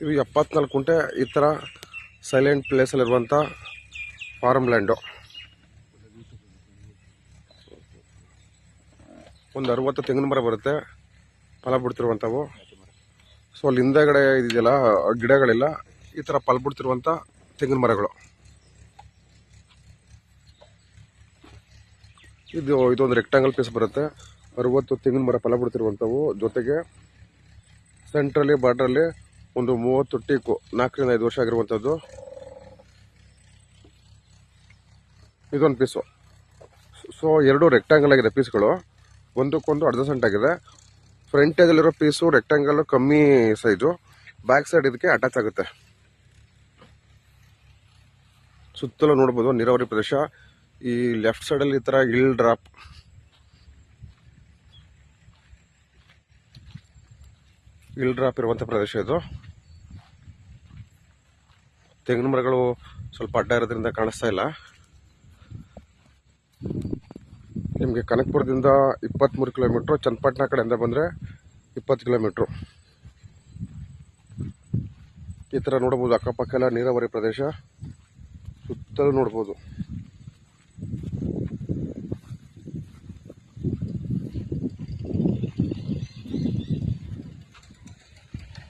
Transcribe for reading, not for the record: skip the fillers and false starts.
ಇದು 74 ಕುಂಟೆ ಈ ಥರ ಸೈಲೆಂಟ್ ಪ್ಲೇಸಲ್ಲಿರುವಂಥ ಫಾರ್ಮ್ ಲ್ಯಾಂಡು. ಒಂದು 60 ತೆಂಗಿನ ಮರ ಬರುತ್ತೆ ಫಲ ಬಿಡ್ತಿರುವಂಥವು. ಸೊ ಅಲ್ಲಿ ಹಿಂದೆಗಡೆ ಇದೆಯಲ್ಲ ಗಿಡಗಳೆಲ್ಲ ಈ ಥರ ಫಲ ಬಿಡ್ತಿರುವಂಥ ತೆಂಗಿನ ಮರಗಳು. ಇದೊಂದು ರೆಕ್ಟಾಂಗಲ್ ಪೀಸ್ ಬರುತ್ತೆ. 60 ತೆಂಗಿನ ಮರ ಫಲ ಬಿಡ್ತಿರುವಂಥವು. ಜೊತೆಗೆ ಸೆಂಟ್ರಲ್ಲಿ ಬಾರ್ಡ್ರಲ್ಲಿ ಒಂದು 30 ಟೀಕು 4 ರಿಂದ 5 ವರ್ಷ ಆಗಿರುವಂಥದ್ದು. ಇದೊಂದು ಪೀಸು. ಸೊ 2 ರೆಕ್ಟಾಂಗಲ್ ಆಗಿದೆ ಪೀಸ್ಗಳು, ಒಂದಕ್ಕೊಂದು ಅಡ್ಜಸೆಂಟ್ ಆಗಿದೆ. ಫ್ರಂಟ್ ಏಜಲ್ಲಿರೋ ಪೀಸು ರೆಕ್ಟಾಂಗಲ್ ಕಮ್ಮಿ ಸೈಜು, ಬ್ಯಾಕ್ ಸೈಡ್ ಇದಕ್ಕೆ ಅಟ್ಯಾಚ್ ಆಗುತ್ತೆ. ಸುತ್ತಲೂ ನೋಡ್ಬೋದು ನೀರಾವರಿ ಪ್ರದೇಶ. ಈ ಲೆಫ್ಟ್ ಸೈಡಲ್ಲಿ ಈ ಥರ ಹಿಲ್ ಡ್ರಾಪ್ ಇರುವಂಥ ಪ್ರದೇಶ ಇದು. ತೆಂಗಿನ ಮರಗಳು ಸ್ವಲ್ಪ ಅಡ್ಡ ಇರೋದ್ರಿಂದ ಕಾಣಿಸ್ತಾ ಇಲ್ಲ. ನಿಮಗೆ ಕನಕಪುರದಿಂದ 23 ಕಿಲೋಮೀಟ್ರು, ಚನ್ನಪಟ್ಟಣ ಕಡೆಯಿಂದ ಬಂದರೆ 20 ಕಿಲೋಮೀಟ್ರು. ಈ ಥರ ನೋಡ್ಬೋದು. ಅಕ್ಕಪಕ್ಕ ಎಲ್ಲ ನೀರಾವರಿ ಪ್ರದೇಶ, ಸುತ್ತಲೂ ನೋಡ್ಬೋದು.